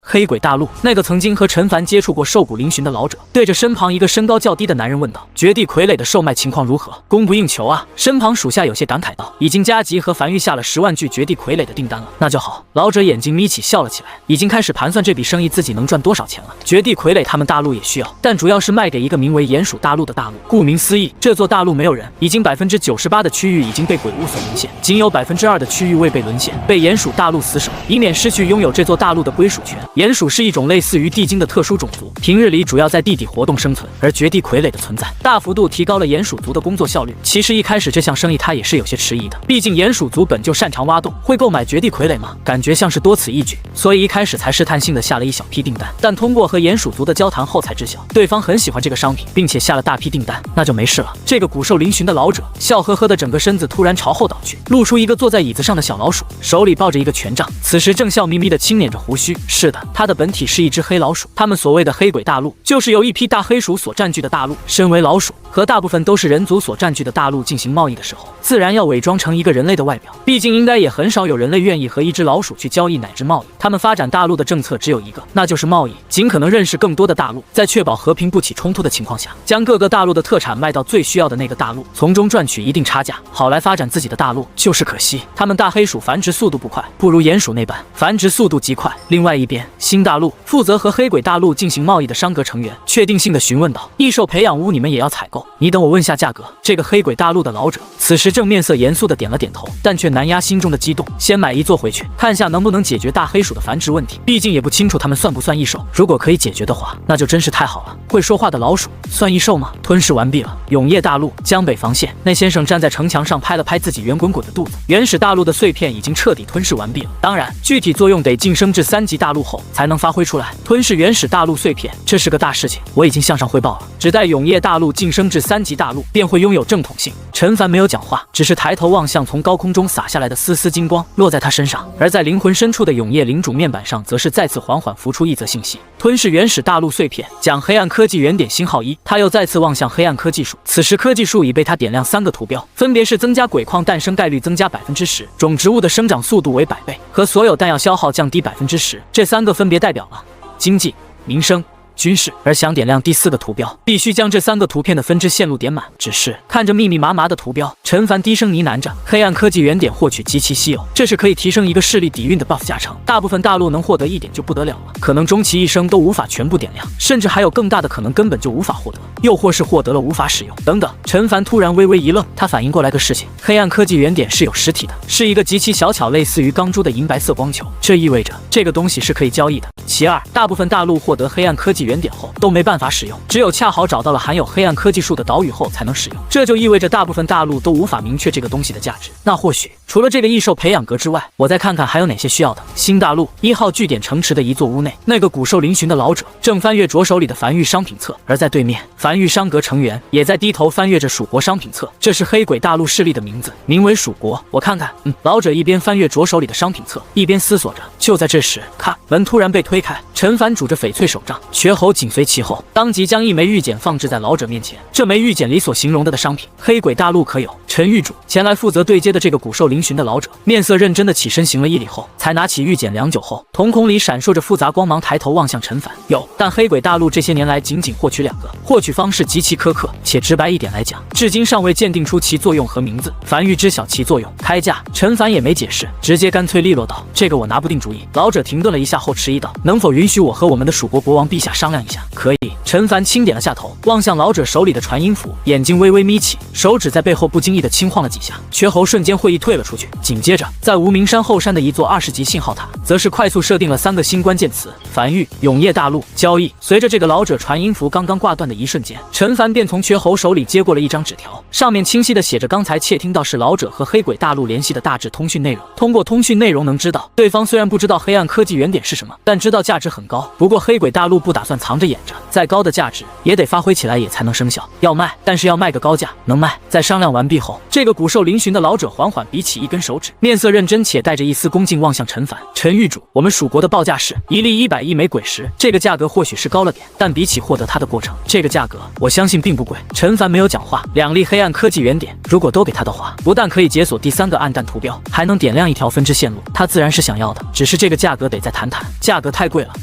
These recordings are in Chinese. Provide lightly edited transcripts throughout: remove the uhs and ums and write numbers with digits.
黑鬼大陆那个曾经和陈凡接触过兽骨嶙峋的老者，对着身旁一个身高较低的男人问道：“绝地傀儡的售卖情况如何？供不应求啊！”身旁属下有些感慨道：“已经加急和樊玉下了10万具绝地傀儡的订单了。”那就好。老者眼睛眯起，笑了起来，已经开始盘算这笔生意自己能赚多少钱了。绝地傀儡他们大陆也需要，但主要是卖给一个名为鼹鼠大陆的大陆。顾名思义，这座大陆没有人，已经98%的区域已经被鬼物所沦陷，仅有2%的区域未被沦陷，被鼹鼠大陆死守，以免失去拥有这座大陆的归属权。鼹鼠是一种类似于地精的特殊种族，平日里主要在地底活动生存，而绝地傀儡的存在，大幅度提高了鼹鼠族的工作效率。其实一开始这项生意他也是有些迟疑的，毕竟鼹鼠族本就擅长挖洞，会购买绝地傀儡吗？感觉像是多此一举，所以一开始才试探性的下了一小批订单。但通过和鼹鼠族的交谈后才知晓，对方很喜欢这个商品，并且下了大批订单，那就没事了。这个骨瘦嶙峋的老者笑呵呵的整个身子突然朝后倒去，露出一个坐在椅子上的小老鼠，手里抱着一个权杖，此时正笑眯眯的轻捻着胡须。是的，他的本体是一只黑老鼠，他们所谓的黑鬼大陆，就是由一批大黑鼠所占据的大陆。身为老鼠，和大部分都是人族所占据的大陆进行贸易的时候，自然要伪装成一个人类的外表，毕竟应该也很少有人类愿意和一只老鼠去交易乃至贸易。他们发展大陆的政策只有一个，那就是贸易，尽可能认识更多的大陆，在确保和平不起冲突的情况下，将各个大陆的特产卖到最需要的那个大陆，从中赚取一定差价，好来发展自己的大陆。就是可惜，他们大黑鼠繁殖速度不快，不如鼹鼠那般繁殖速度极快。另外一边，新大陆负责和黑鬼大陆进行贸易的商阁成员确定性的询问道：“异兽培养屋你们也要采购？你等我问下价格。”这个黑鬼大陆的老者此时正面色严肃的点了点头，但却难压心中的激动，先买一座回去，看下能不能解决大黑鼠的繁殖问题。毕竟也不清楚他们算不算异兽，如果可以解决的话，那就真是太好了。会说话的老鼠算异兽吗？吞噬完毕了，永业大陆江北防线，那先生站在城墙上拍了拍自己圆滚滚的肚子。原始大陆的碎片已经彻底吞噬完毕了，当然具体作用得晋升至3级大陆后才能发挥出来。吞噬原始大陆碎片，这是个大事情，我已经向上汇报了，只待永业大陆晋升至3级大陆，便会拥有正统性。陈凡没有讲话，只是抬头望向从高空中洒下来的丝丝金光落在他身上，而在灵魂深处的永业领主面板上，则是再次缓缓浮出一则信息：吞噬原始大陆碎片，讲黑暗科技原点星号1。他又再次望向黑暗科技树，此时科技树已被他点亮3个图标，分别是增加鬼矿诞生概率增加10%，种植物的生长速度为100倍，和所有弹药消耗降低10%。这3个分别代表了经济、民生、军事，而想点亮第4个图标，必须将这3个图片的分支线路点满。只是看着密密麻麻的图标，陈凡低声呢喃着：“黑暗科技原点获取极其稀有，这是可以提升一个势力底蕴的 buff 加成，大部分大陆能获得1点就不得了了，可能终其一生都无法全部点亮，甚至还有更大的可能根本就无法获得，又或是获得了无法使用等等。”陈凡突然微微一愣，他反应过来个事情：黑暗科技原点是有实体的，是一个极其小巧类似于钢珠的银白色光球，这意味着这个东西是可以交易的。其二，大部分大陆获得黑暗科技原点后都没办法使用，只有恰好找到了含有黑暗科技树的岛屿后才能使用，这就意味着大部分大陆都无法明确这个东西的价值。那或许除了这个异兽培养阁之外，我再看看还有哪些需要的。新大陆1号据点城池的一座屋内，那个骨瘦嶙峋的老者正翻阅着手里的繁育商品册，而在对面，繁育商阁成员也在低头翻阅着蜀国商品册。这是黑鬼大陆势力的名字，名为蜀国。我看看，老者一边翻阅着手里的商品册，一边思索着。就在这时，咔，门突然被推开，陈凡拄着翡翠手杖，瘸猴紧随其后，当即将一枚玉简放置在老者面前。这枚玉简里所形容的商品，黑鬼大陆可有。陈玉主前来负责对接的这个骨瘦嶙峋的老者，面色认真的起身行了一礼后，才拿起玉简良久后，瞳孔里闪烁着复杂光芒，抬头望向陈凡。有，但黑鬼大陆这些年来仅获取2个，获取方式极其苛刻，且直白一点来讲，至今尚未鉴定出其作用和名字。凡玉知晓其作用，开价。陈凡也没解释，直接干脆利落道：“这个我拿不定主意。”老者停顿了一下后迟疑道：“能否允许我和我们的蜀国国王陛下商量一下？”可以。陈凡轻点了下头，望向老者手里的传音符，眼睛微微眯起，手指在背后不经意的轻晃了几下，瘸猴瞬间会意退了出去。紧接着，在无名山后山的一座20级信号塔，则是快速设定了3个新关键词：繁育、永业大陆、交易。随着这个老者传音符刚刚挂断的一瞬间，陈凡便从瘸猴手里接过了一张纸条，上面清晰的写着刚才窃听到是老者和黑鬼大陆联系的大致通讯内容。通过通讯内容能知道，对方虽然不知道黑暗科技原点是什么，但知道价值很高。不过黑鬼大陆不打算藏着掖着，再高的价值也得发挥起来也才能生效。要卖，但是要卖个高价，能卖。在商量完毕后，这个骨瘦嶙峋的老者缓缓比起一根手指，面色认真且带着一丝恭敬望向陈凡。陈玉主，我们蜀国的报价是1粒100亿枚鬼石，这个价格或许是高了点，但比起获得它的过程，这个价格我相信并不贵。陈凡没有讲话。2粒黑暗科技原点，如果都给他的话，不但可以解锁第3个暗淡图标，还能点亮1条分支线路，他自然是想要的，只是这个价格得再谈谈，价格太贵了。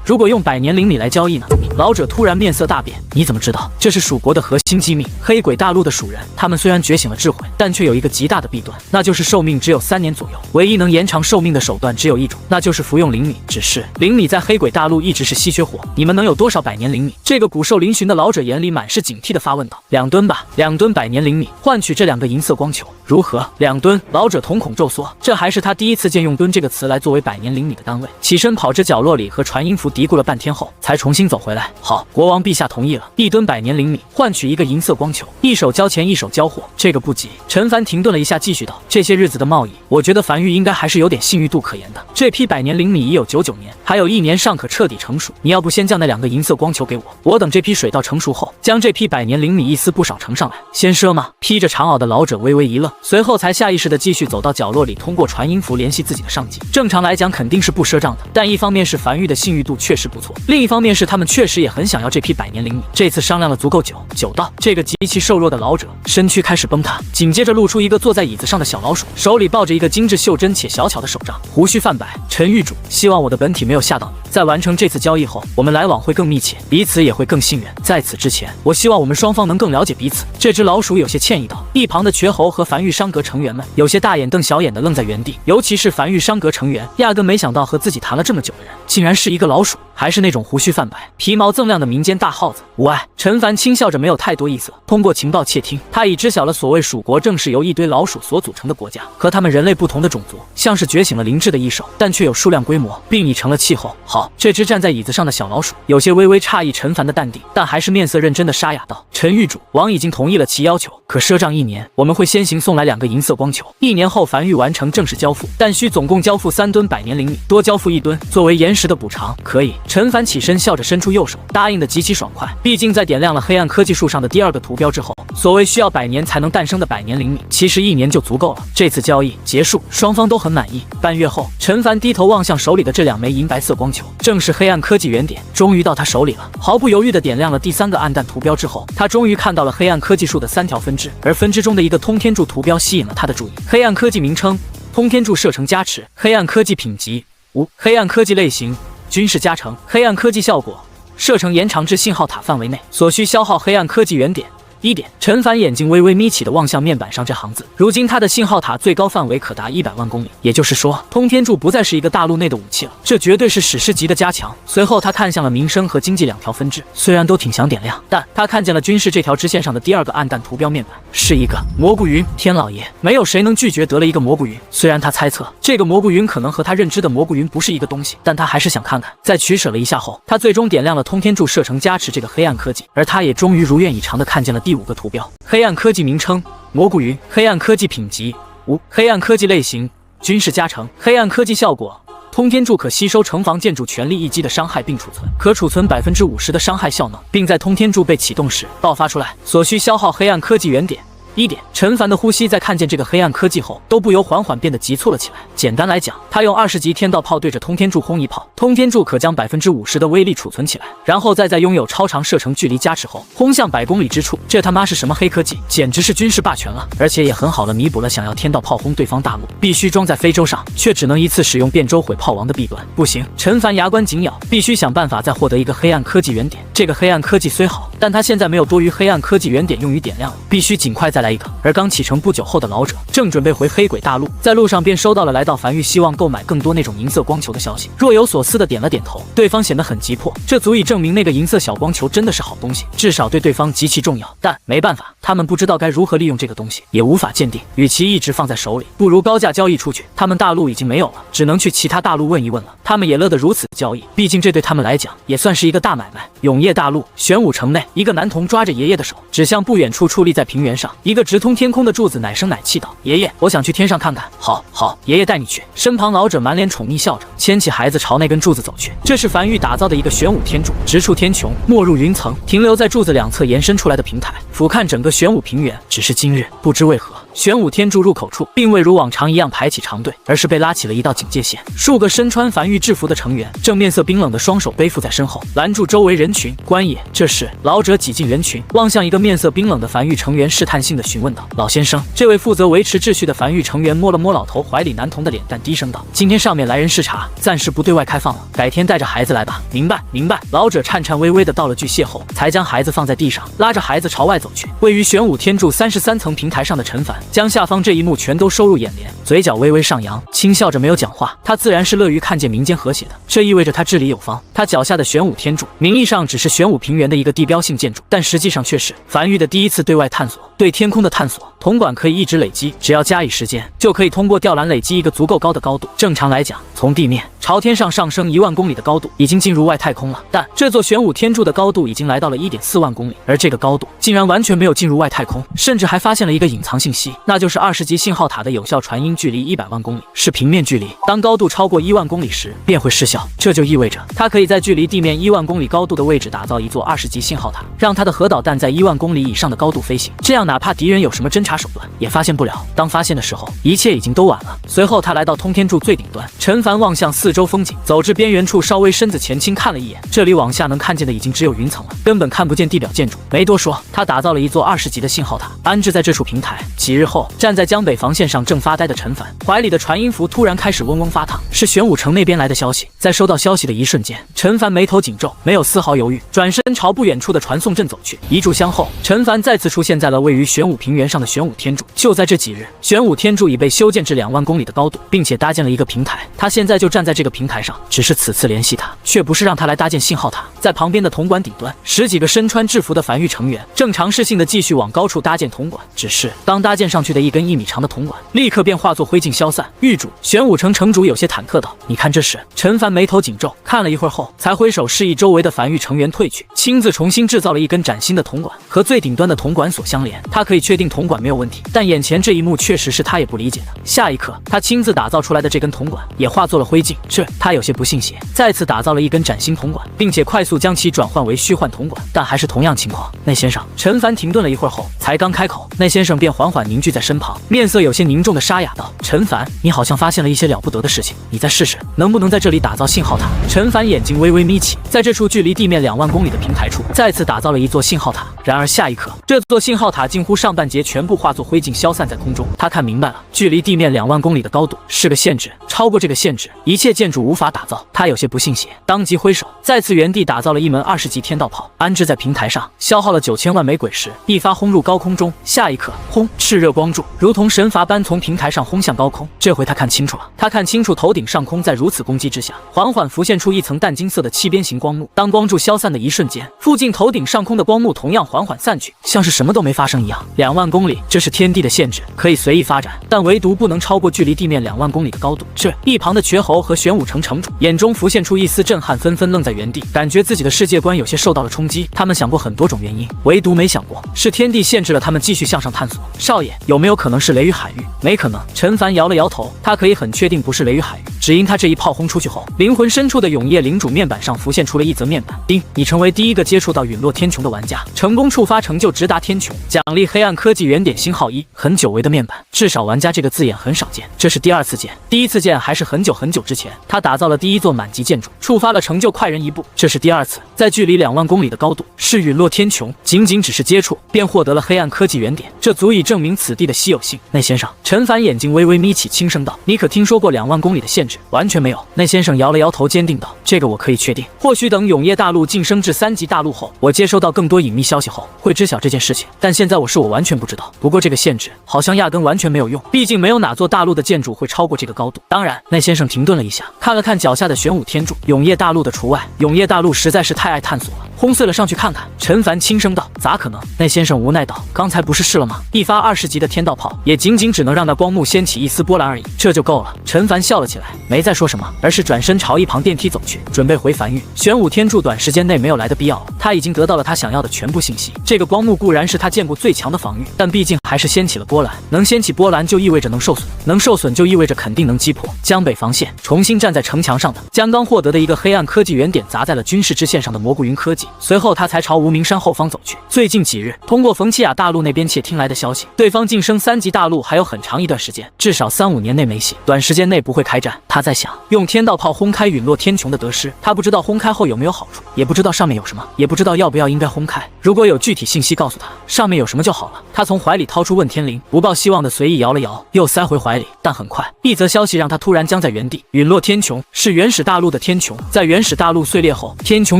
如果用百年灵米来交易呢？老者突然面色大变，你怎么知道？这是蜀国的核心机密。黑鬼大陆的蜀人，他们虽然觉醒了智慧，但却有一个极大的弊端，那就是寿命只有3年左右。唯一能延长寿命的手段只有一种，那就是服用灵米。只是灵米在黑鬼大陆一直是稀缺货，你们能有多少百年灵米？这个骨瘦嶙峋的老者眼里满是警惕地发问道：“2吨吧，2吨百年灵米，换取这2个银色光球，如何？2吨？”老者瞳孔骤缩，这还是他第一次见用吨这个词来作为百年灵米的单位。起身跑至角落里和传音符嘀咕了半天后，才重新走回来。好，国王陛下同意了，1吨百年灵米换取1个银色光球，一手交钱一手交货，这个不急。陈凡停顿了一下，继续道：“这些日子的贸易，我觉得樊玉应该还是有点信誉度可言的。这批百年灵米已有99年，还有1年尚可彻底成熟。你要不先将那2个银色光球给我，我等这批水稻成熟后，将这批百年灵米一丝不少盛上来。先赊吗？”披着长袄的老者微微一愣，随后才下意识地继续走到角落里，通过传音符联系自己的上级。正常来讲肯定是不赊账的，但一方面是樊玉的信誉度确实不错，另一方面是他们确实也很想要这批百年灵米。这次商量了足够久，久到这个极其瘦弱的老者身躯开始崩塌，紧接着露出一个坐在椅子上的小老鼠，手里抱着一个精致袖珍且小巧的手杖，胡须泛白。陈玉主，希望我的本体没有吓到你。在完成这次交易后，我们来往会更密切，彼此也会更信任。在此之前，我希望我们双方能更了解彼此。这只老鼠有些歉意道。一旁的瘸猴和樊玉商阁成员们有些大眼瞪小眼的愣在原地，尤其是樊玉商阁成员，压根没想到和自己谈了这么久的人，竟然是一个老鼠，还是那种胡须泛白、皮毛锃亮的民间大耗子。无碍，陈凡轻笑着，没有太多意思。通过情报窃听，他已知晓了所谓蜀国正是由一堆老鼠所组成的国家。和他们人类不同的种族，像是觉醒了灵智的异兽，但却有数量规模，并已成了气候。好，这只站在椅子上的小老鼠有些微微诧异陈凡的淡定，但还是面色认真的沙哑道：“陈玉主，王已经同意了其要求，可赊账1年，我们会先行送来2个银色光球，1年后樊玉完成正式交付，但需总共交付3吨百年灵米，多交付1吨，作为延时的补偿。”可以。陈凡起身笑着伸出右手，答应的极其爽快。毕竟在点亮了黑暗科技树上的第2个图标之后，所谓需要100年才能诞生的百年灵米，其实1年就足够了。这次交易结束，双方都很满意。半月后，陈凡低头望向手里的这2枚银白色光球，正是黑暗科技原点，终于到他手里了。毫不犹豫地点亮了第3个暗淡图标之后，他终于看到了黑暗科技树的3条分支，而分支中的一个通天柱图标吸引了他的注意。黑暗科技名称：通天柱射程加持，黑暗科技品级5，黑暗科技类型：军事加成，黑暗科技效果：射程延长至信号塔范围内，所需消耗黑暗科技原点1点。陈凡眼睛微微眯起的望向面板上这行字，如今他的信号塔最高范围可达100万公里，也就是说，通天柱不再是一个大陆内的武器了，这绝对是史诗级的加强。随后他看向了民生和经济2条分支，虽然都挺想点亮，但他看见了军事这条支线上的第2个暗淡图标面板，是一个蘑菇云。天老爷，没有谁能拒绝得了一个蘑菇云。虽然他猜测这个蘑菇云可能和他认知的蘑菇云不是一个东西，但他还是想看看。在取舍了一下后，他最终点亮了通天柱射程加持这个黑暗科技，而他也终于如愿以偿的看见了第5个图标。黑暗科技名称：蘑菇云，黑暗科技品级5，黑暗科技类型：军事加成，黑暗科技效果：通天柱可吸收城防建筑全力一击的伤害并储存，可储存50%的伤害效能，并在通天柱被启动时爆发出来，所需消耗黑暗科技原点1点。陈凡的呼吸在看见这个黑暗科技后，都不由缓缓变得急促了起来。简单来讲，他用20级天道炮对着通天柱轰一炮，通天柱可将50%的威力储存起来，然后再在拥有超长射程距离加持后，轰向100公里之处。这他妈是什么黑科技？简直是军事霸权了！而且也很好的弥补了想要天道炮轰对方大陆必须装在非洲上，却只能一次使用变周毁炮王的弊端。不行，陈凡牙关紧咬，必须想办法再获得一个黑暗科技原点。这个黑暗科技虽好，但他现在没有多余黑暗科技原点用于点亮了，必须尽快再来一个。而刚启程不久后的老者正准备回黑鬼大陆，在路上便收到了来到樊玉希望购买更多那种银色光球的消息，若有所思的点了点头。对方显得很急迫，这足以证明那个银色小光球真的是好东西，至少对对方极其重要。但没办法，他们不知道该如何利用这个东西，也无法鉴定。与其一直放在手里，不如高价交易出去。他们大陆已经没有了，只能去其他大陆问一问了。他们也乐得如此交易，毕竟这对他们来讲也算是一个大买卖。永业大陆玄武城内，一个男童抓着爷爷的手，指向不远处矗立在平原上一个直通天空的柱子，奶声奶气道：“爷爷，我想去天上看看。”好，好，爷爷带你去。身旁老者满脸宠溺笑着，牵起孩子朝那根柱子走去。这是樊玉打造的一个玄武天柱，直触天穹，没入云层，停留在柱子2侧延伸出来的平台，俯瞰整个玄武平原。只是今日不知为何，玄武天柱入口处并未如往常一样排起长队，而是被拉起了一道警戒线。数个身穿梵域制服的成员正面色冰冷的双手背负在身后，拦住周围人群。官爷，这时老者挤进人群，望向一个面色冰冷的梵域成员，试探性的询问道：“老先生。”这位负责维持秩序的梵域成员摸了摸老头怀里男童的脸蛋，低声道：“今天上面来人视察，暂时不对外开放了，改天带着孩子来吧。”明白，明白。老者颤颤巍巍的道了句谢后，才将孩子放在地上，拉着孩子朝外走去。位于玄武天柱33层平台上的陈凡，将下方这一幕全都收入眼帘，嘴角微微上扬，轻笑着没有讲话。他自然是乐于看见民间和谐的，这意味着他治理有方。他脚下的玄武天柱，名义上只是玄武平原的一个地标性建筑，但实际上却是梵域的第一次对外探索，对天空的探索。铜管可以一直累积，只要加以时间，就可以通过吊篮累积一个足够高的高度。正常来讲，从地面朝天上上升1万公里的高度，已经进入外太空了。但这座玄武天柱的高度已经来到了1.4万公里，而这个高度竟然完全没有进入外太空，甚至还发现了一个隐藏信息，那就是20级信号塔的有效传音距离100万公里，是平面距离。当高度超过1万公里时，便会失效。这就意味着它可以在距离地面1万公里高度的位置打造一座20级信号塔，让它的核导弹在1万公里以上的高度飞行，这样哪怕敌人有什么侦察手段，也发现不了。当发现的时候，一切已经都晚了。随后他来到通天柱最顶端，陈凡望向四周风景，走至边缘处，稍微身子前倾看了一眼，这里往下能看见的已经只有云层了，根本看不见地表建筑。没多说，他打造了一座20级的信号塔，安置在这处平台。几日后，站在江北防线上正发呆的陈凡，怀里的传音符突然开始嗡嗡发烫，是玄武城那边来的消息。在收到消息的一瞬间，陈凡眉头紧皱，没有丝毫犹豫，转身朝不远处的传送阵走去。一炷香后，陈凡再次出现在了位于玄武平原上的玄武天柱。就在这几日，玄武天柱已被修建至2万公里的高度，并且搭建了一个平台。他现在就站在这个平台上，只是此次联系他，却不是让他来搭建信号塔。在旁边的铜管顶端，10几个身穿制服的梵域成员正尝试性的继续往高处搭建铜管，只是当搭建上去的一根1米长的铜管立刻便化作灰烬消散。狱主，玄武城城主有些忐忑道：“你看这时。”陈凡眉头紧皱，看了一会儿后，才挥手示意周围的梵域成员退去，亲自重新制造了一根崭新的铜管，和最顶端的铜管所相连。他可以确定铜管没有问题，但眼前这一幕确实是他也不理解的。下一刻，他亲自打造出来的这根铜管也化作了灰烬，他有些不信邪，再次打造了一根崭新铜管，并且快速将其转换为虚幻铜管，但还是同样情况。内先生，陈凡停顿了一会儿后，才刚开口，内先生便缓缓凝聚在身旁，面色有些凝重的沙哑道：“陈凡，你好像发现了一些了不得的事情，你再试试，能不能在这里打造信号塔？”陈凡眼睛微微眯起，在这处距离地面2万公里的平台处，再次打造了一座信号塔。然而下一刻，这座信号塔近乎上半截全部化作灰烬消散在空中。他看明白了，距离地面2万公里的高度是个限制，超过这个限制，一切建筑无法打造。他有些不信邪，当即挥手，再次原地打造了一门20级天道炮，安置在平台上，消耗了9000万枚鬼石，一发轰入高空中。下一刻，轰！炽热光柱如同神罚般从平台上轰向高空。这回他看清楚了，他看清楚头顶上空在如此攻击之下，缓缓浮现出一层淡金色的气边形光幕。当光柱消散的一瞬间，附近头顶上空的光幕同样缓缓散去，像是什么都没发生一样。2万公里，这是天地的限制，可以随意发展，但唯独不能超过距离地面2万公里的高度。这一旁的瘸猴和玄武城城主眼中浮现出一丝震撼，纷纷愣在原地，感觉自己的世界观有些受到了冲击。他们想过很多种原因，唯独没想过是天地限制了他们继续向上探索。少爷，有没有可能是雷雨海域？没可能。陈凡摇了摇头，他可以很确定不是雷雨海域，只因他这一炮轰出去后，灵魂深处的永夜领主面板上浮现出了一则面板：丁，你成为第一个接触到陨落天穹的玩家，成功触发成就直达天穹，奖励黑暗科技原点星号1。很久违的面板，至少玩家这个字眼很少见，这是第2次见，第1次见还是很久很久之前，他打造了第1座满级建筑，触发了成就快人1步，这是第2次，在距离2万公里的高度，是陨落天穹，仅只是接触便获得了黑暗科技原点，这足以证明此地的稀有性。内先生，陈凡眼睛微微眯起，轻声道：“你可听说过2万公里的限制？”完全没有。内先生摇了摇头，坚定道：“这个我可以确定，或许等永夜大陆晋升至3级大陆后，我接收到更多隐秘消息后，会知晓这件事情，但现在我完全不知道。不过这个限制好像压根完全没有用，毕竟没有哪座大陆的建筑会超过这个高度。当然。”内先生停顿了一下，看了看脚下的玄武天柱，永夜大陆的除外。永夜大陆实在是太爱探索了，轰碎了上去看看。陈凡轻声道：“咋可能？”内先生无奈道：“刚才不是试了吗？一发20级的天道炮，也仅只能让那光幕掀起一丝波澜而已，这就够了。”陈凡笑了起来，没再说什么，而是转身朝一旁电梯走去，准备回梵域。玄武天柱短时间内没有来的必要了。他已经得到了他想要的全部信息。这个光幕固然是他见过最强的防御，但毕竟还是掀起了波澜。能掀起波澜就意味着能受损，能受损就意味着肯定能击破。江北防线重新站在城墙上的江刚获得的一个黑暗科技原点砸在了军事支线上的蘑菇云科技，随后他才朝无名山后方走去。最近几日，通过冯奇亚大陆那边窃听来的消息，对方晋升3级大陆还有很长一段时间，至少3-5年内没戏，短时间内不会开战。他在想用天道炮轰开陨落天穹的得失，他不知道轰开后有没有好处，也不知道上面有什么，也不知道要不要应该轰开。如果有具体信息告诉他上面有什么就好了。他从怀里掏出问天铃，不抱希望的随意摇了摇，又塞回怀里。但很快，一则消息让他突然僵在原地。陨落天穹是原始大陆的天穹，在原始大陆碎裂后，天穹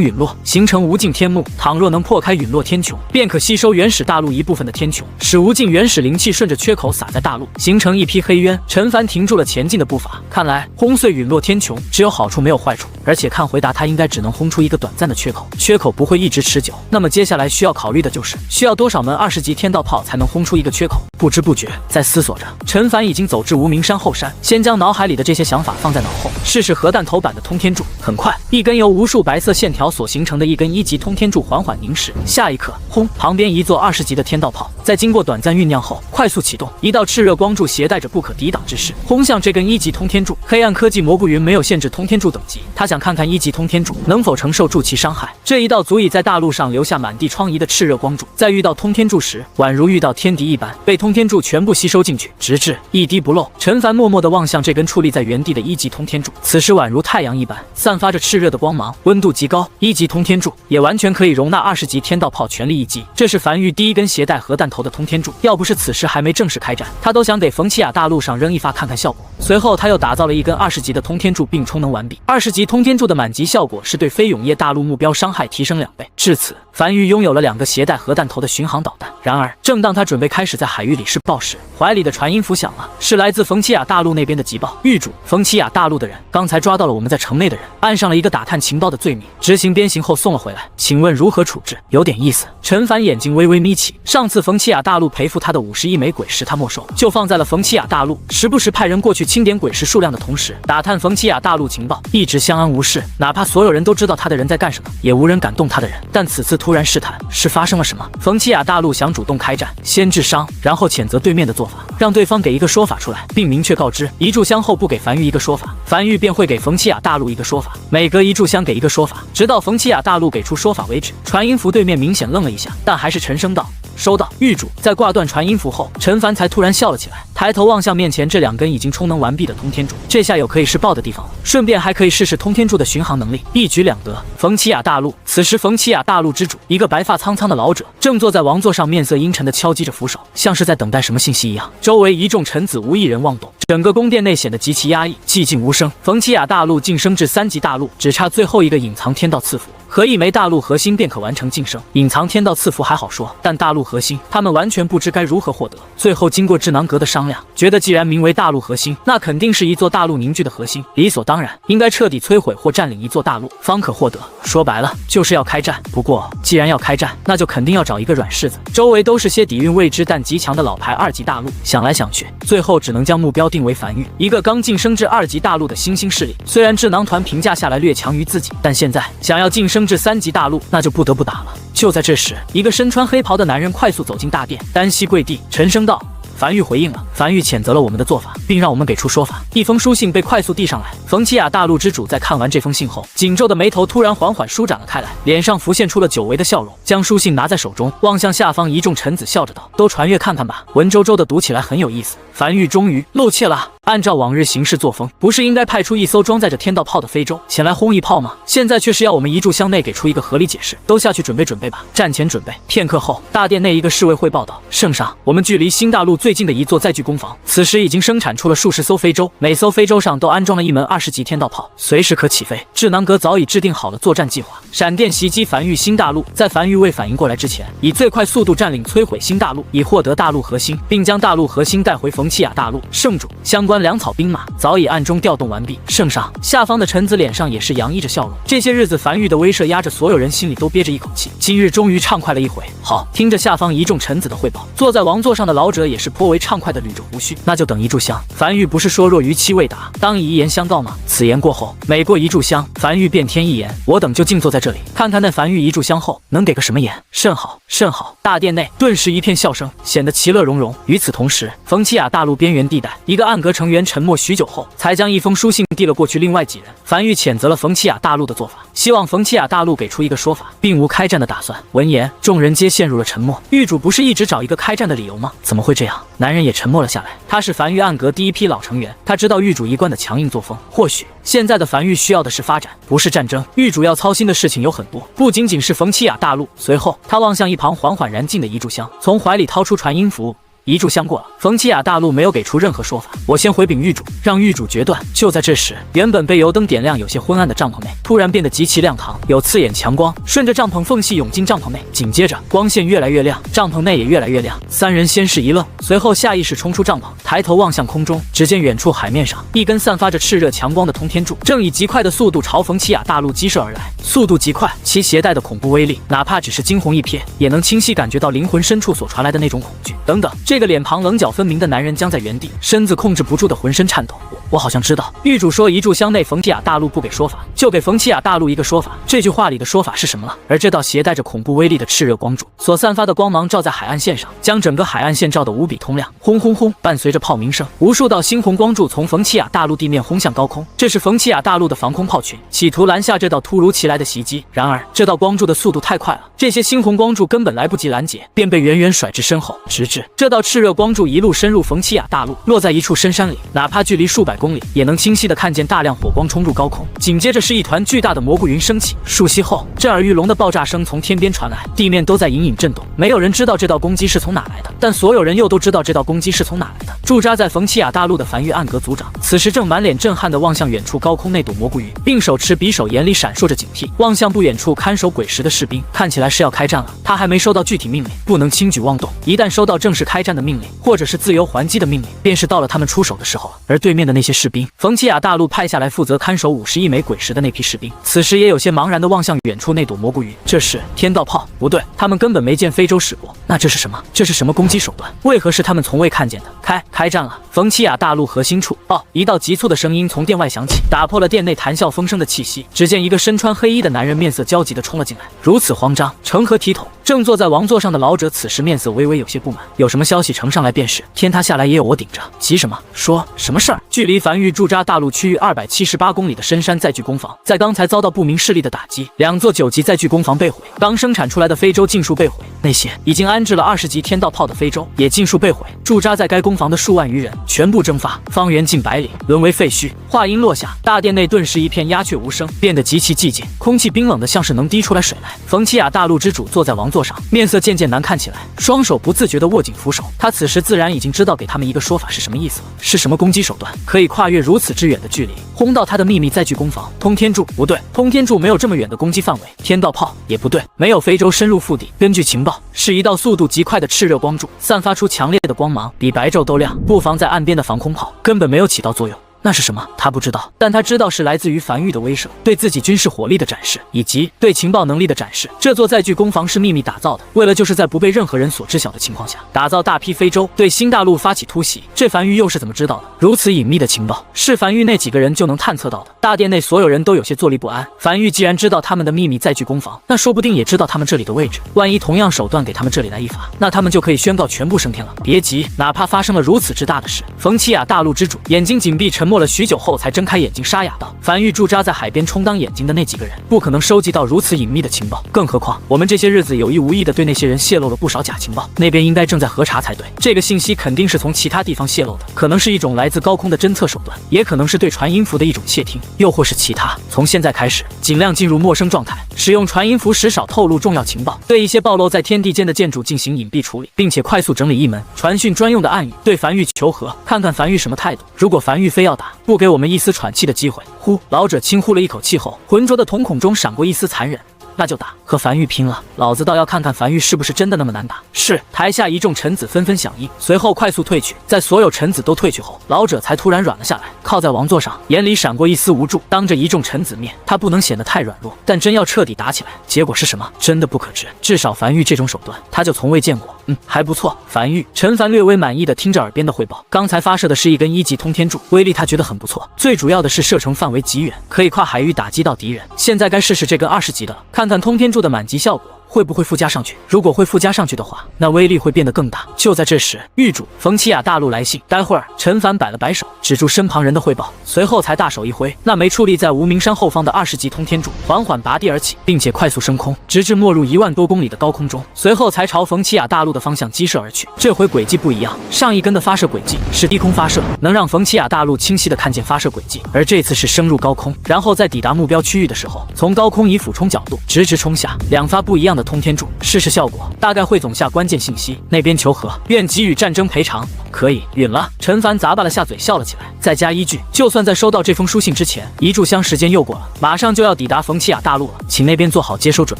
陨落，形成无尽天幕。倘若能破开陨落天穹，便可吸收原始大陆一部分的天穹，使无尽原始灵气顺着缺口洒在大陆，形成一批黑渊。陈凡停住了前进的步伐，看来轰碎陨落天穹只有好处没有坏处，而且看回答他应该只能轰出一个短暂的缺口，缺口不会一直持久。那么接下来需要考虑的就是需要多少门20级天道炮才能轰出一个缺口。不知不觉在思索着，陈凡已经走至无名山后山，先将脑海里的这些想法放在脑后，试试核弹头版的通天柱。很快，一根由无数白色线条所形成的一根1级通天柱缓缓凝实，下一刻，轰！旁边一座20级的天道炮，在经过短暂酝酿后快速启动，一道炽热光柱携带着不可抵挡之势轰向这根1级通天柱。黑暗科技蘑菇云没有限制通天柱等级，他想看看1级通天柱能否承受柱其伤害。这一道足以在大陆上留下满地疮痍的炽热光柱，在遇到通天柱时，宛如遇到天敌一般，被通天柱全部吸收进去，直至一滴不漏。陈凡默默地望向这根矗立在原地的1级通天柱，此时宛如太阳一般，散发着炽热的光芒，温度极高。1级通天柱也完全可以容纳20级天道炮全力一击。这是樊玉第一根携带核弹头的通天柱，要不是此时还没正式开战，他都想得冯奇亚大陆上扔一发看看效果。随后他又打造了一根20级的通天柱，并充能完毕。20级通天柱的满级效果是对非永夜大陆目标伤害提升2倍。至此，樊玉拥有了2个携带核弹头的巡航导弹。然而，正当他准备开始在海域里试爆时，怀里的传音符响了，是来自冯奇亚大陆那边的急报。狱主，冯奇亚大陆的人刚才抓到了我们在城内的人，按上了一个打探情报的罪名，执行鞭刑后送了回来，请问如何处置？有点意思。陈凡眼睛微微眯起，上次冯奇亚大陆赔付他的50亿枚鬼石他没收，就放在了冯奇亚大陆，时不时派人过去清点鬼石数量的同时，打探冯奇亚大陆情报，一直相安无事，哪怕所有人都知道他的人在干什么，也无人敢动他的人。但此次突然试探，是发生了什么？冯奇亚大陆想主动开战，先治伤，然后谴责对面的做法，让对方给一个说法出来，并明确告知一炷香后不给樊玉一个说法，樊玉便会给冯奇亚大陆一个说法，每隔一炷香给一个说法，直到冯奇亚大陆给出说法为止。传音符对面明显愣了一下，但还是沉声道：收到，狱主。在挂断传音符后，陈凡才突然笑了起来，抬头望向面前这2根已经充能完毕的通天柱，这下有可以试爆的地方了，顺便还可以试试通天柱的巡航能力，一举两得。冯奇亚大陆，此时冯奇亚大陆之主，一个白发苍苍的老者，正坐在王座上，面色阴沉地敲击着扶手，像是在等待什么信息一样。周围一众臣子无一人妄动，整个宫殿内显得极其压抑，寂静无声。冯奇亚大陆晋升至3级大陆，只差最后一个隐藏天道赐福，和一枚大陆核心便可完成晋升。隐藏天道赐福还好说，但大陆核心他们完全不知该如何获得。最后经过智囊阁的商量，觉得既然名为大陆核心，那肯定是一座大陆凝聚的核心，理所当然应该彻底摧毁或占领一座大陆，方可获得。说白了就是要开战。不过既然要开战，那就肯定要找一个软柿子，周围都是些底蕴未知但极强的老牌2级大陆。想来想去，最后只能将目标定为樊玉，一个刚晋升至2级大陆的新兴势力。虽然智囊团评价下来略强于自己，但现在想要晋升至3级大陆，那就不得不打了。就在这时，一个身穿黑袍的男人快速走进大殿，单膝跪地，沉声道：樊玉回应了，樊玉谴责了我们的做法，并让我们给出说法。一封书信被快速递上来，冯奇亚大陆之主在看完这封信后，紧皱的眉头突然缓缓舒展了开来，脸上浮现出了久违的笑容，将书信拿在手中，望向下方一众臣子，笑着道：都传阅看看吧，文绉绉的读起来很有意思。樊玉终于露怯了。按照往日行事作风，不是应该派出一艘装载着天道炮的非洲前来轰一炮吗？现在却是要我们一炷香内给出一个合理解释。都下去准备准备吧，战前准备。片刻后，大殿内一个侍卫汇报道：圣上，我们距离新大陆最近的一座载具工坊，此时已经生产出了数十艘非洲，每艘非洲上都安装了一门20级天道炮，随时可起飞。智囊阁早已制定好了作战计划，闪电袭击樊玉新大陆，在樊玉未反应过来之前，以最快速度占领摧毁新大陆，以获得大陆核心，并将大陆核心带回冯奇亚大陆。圣主，相关粮草兵马早已暗中调动完毕。圣上，下方的臣子脸上也是洋溢着笑容。这些日子樊玉的威慑压着所有人心里都憋着一口气，今日终于畅快了一回。好，听着下方一众臣子的汇报，坐在王座上的老者也是颇为畅快的捋着胡须，那就等一炷香。樊玉不是说若逾期未达，当以一言相告吗？此言过后，每过一炷香，樊玉便添一言。我等就静坐在这里，看看那樊玉一炷香后能给个什么言。甚好，甚好！大殿内顿时一片笑声，显得其乐融融。与此同时，冯奇雅大陆边缘地带，一个暗阁成员沉默许久后，才将一封书信递了过去。另外几人，樊玉谴责了冯奇雅大陆的做法，希望冯奇雅大陆给出一个说法，并无开战的打算。闻言，众人皆陷入了沉默。狱主不是一直找一个开战的理由吗？怎么会这样？男人也沉默了下来。他是樊玉暗阁第一批老成员，他知道狱主一贯的强硬作风。或许现在的樊玉需要的是发展，不是战争。狱主要操心的事情有很多，不仅仅是冯奇雅大陆。随后，他望向一旁缓缓燃尽的一炷香，从怀里掏出传音符。一炷香过了，冯奇雅大陆没有给出任何说法。我先回禀狱主，让狱主决断。就在这时，原本被油灯点亮、有些昏暗的帐篷内，突然变得极其亮堂，有刺眼强光顺着帐篷缝隙涌进帐篷内。紧接着，光线越来越亮，帐篷内也越来越亮。三人先是一愣，随后下意识冲出帐篷，抬头望向空中，只见远处海面上一根散发着炽热强光的通天柱，正以极快的速度朝冯奇雅大陆激射而来。速度极快，其携带的恐怖威力，哪怕只是惊鸿一瞥，也能清晰感觉到灵魂深处所传来的那种恐惧。等等，这个脸庞棱角分明的男人僵在原地，身子控制不住的浑身颤抖。我好像知道，狱主说一炷香内冯奇雅大陆不给说法，就给冯奇雅大陆一个说法。这句话里的说法是什么了？而这道携带着恐怖威力的炽热光柱所散发的光芒照在海岸线上，将整个海岸线照得无比通亮。轰轰轰，伴随着炮鸣声，无数道猩红光柱从冯奇雅大陆地面轰向高空。这是冯奇雅大陆的防空炮群，企图拦下这道突如其来的袭击。然而，这道光柱的速度太快了，这些猩红光柱根本来不及拦截，便被远远甩至身后，直至这道炽热光柱一路深入冯奇雅大陆，落在一处深山里，哪怕距离数百公里，也能清晰地看见大量火光冲入高空。紧接着是一团巨大的蘑菇云升起，数息后，震耳欲聋的爆炸声从天边传来，地面都在隐隐震动。没有人知道这道攻击是从哪来的，但所有人又都知道这道攻击是从哪来的。驻扎在冯奇雅大陆的樊玉暗阁族长，此时正满脸震撼地望向远处高空那朵蘑菇云，并手持匕首，眼里闪烁着警惕，望向不远处看守鬼石的士兵，看起来是要开战了。他还没收到具体命令，不能轻举妄动，一旦收到正式开战的命令，或者是自由还击的命令，便是到了他们出手的时候了。而对面的那些士兵，冯奇雅大陆派下来负责看守51枚鬼石的那批士兵，此时也有些茫然地望向远处那朵蘑菇云。这是天道炮？不对，他们根本没见非洲使过。那这是什么？这是什么攻击手段？为何是他们从未看见的？开战了！冯奇雅大陆核心处，一道急促的声音从殿外响起，打破了殿内谈笑风生的气息。只见一个身穿黑衣的男人面色焦急地冲了进来，如此慌张，成何体统？正坐在王座上的老者此时面色微微有些不满，有什么消息呈上来便是，天塌下来也有我顶着，急什么？说什么事儿？距离樊玉驻扎大陆区域278公里的深山载具工坊，在刚才遭到不明势力的打击，2座9级载具工坊被毁，刚生产出来的非洲尽数被毁，那些已经安置了20级天道炮的非洲也尽数被毁，驻扎在该工坊的数万余人全部蒸发，方圆近百里，沦为废墟。话音落下，大殿内顿时一片鸦雀无声，变得极其寂静，空气冰冷的像是能滴出来水来。冯奇雅大陆之主坐在王座上，面色渐渐难看起来，双手不自觉地握紧扶手。他此时自然已经知道给他们一个说法是什么意思了，是什么攻击手段可以跨越如此之远的距离，轰到他的秘密载具工坊。通天柱不对，通天柱没有这么远的攻击范围。天道炮也不对，没有非洲深入腹地。根据情报，是一道速度极快的炽热光柱，散发出强烈的光芒，比白昼都亮。布防在岸边的防空炮根本没有起到作用。那是什么？他不知道，但他知道是来自于樊玉的威慑，对自己军事火力的展示，以及对情报能力的展示。这座载具工坊是秘密打造的，为了就是在不被任何人所知晓的情况下，打造大批非洲对新大陆发起突袭。这樊玉又是怎么知道的？如此隐秘的情报，是樊玉那几个人就能探测到的。大殿内所有人都有些坐立不安。樊玉既然知道他们的秘密载具工坊，那说不定也知道他们这里的位置。万一同样手段给他们这里来一发，那他们就可以宣告全部升天了。别急，哪怕发生了如此之大的事，冯奇雅大陆之主眼睛紧闭，沉默了许久后才睁开眼睛，沙哑道：“樊玉驻扎在海边充当眼睛的那几个人，不可能收集到如此隐秘的情报。更何况，我们这些日子有意无意的对那些人泄露了不少假情报，那边应该正在核查才对。这个信息肯定是从其他地方泄露的，可能是一种来自高空的侦测手段，也可能是对传音符的一种窃听，又或是其他。从现在开始，尽量进入陌生状态，使用传音符时少透露重要情报，对一些暴露在天地间的建筑进行隐蔽处理，并且快速整理一门传讯专用的暗语，对樊玉求和，看看樊玉什么态度。如果樊玉非要打，不给我们一丝喘气的机会。”呼，老者轻呼了一口气后，浑浊的瞳孔中闪过一丝残忍。那就打，和樊玉拼了！老子倒要看看樊玉是不是真的那么难打。是，台下一众臣子纷纷响应，随后快速退去。在所有臣子都退去后，老者才突然软了下来，靠在王座上，眼里闪过一丝无助。当着一众臣子面，他不能显得太软弱，但真要彻底打起来，结果是什么？真的不可知。至少樊玉这种手段，他就从未见过。还不错。樊玉、陈凡略微满意的听着耳边的汇报，刚才发射的是一根1级通天柱，威力他觉得很不错，最主要的是射程范围极远，可以跨海域打击到敌人。现在该试试这根20级的了，看看通天柱的满级效果会不会附加上去。如果会附加上去的话，那威力会变得更大。就在这时，狱主冯奇雅大陆来信。待会儿，陈凡摆了摆手，止住身旁人的汇报，随后才大手一挥，那枚矗立在无名山后方的20级通天柱缓缓拔地而起，并且快速升空，直至没入1万多公里的高空中，随后才朝冯奇雅大陆的方向激射而去。这回轨迹不一样，上一根的发射轨迹是低空发射，能让冯奇雅大陆清晰地看见发射轨迹，而这次是升入高空，然后在抵达目标区域的时候，从高空以俯冲角度直冲下，2发不一样的通天柱，试试效果，大概会总下关键信息。那边求和，愿给予战争赔偿。可以，允了。陈凡咂巴了下嘴，笑了起来，再加一句，就算在收到这封书信之前，一炷香时间又过了，马上就要抵达冯奇雅大陆了，请那边做好接收准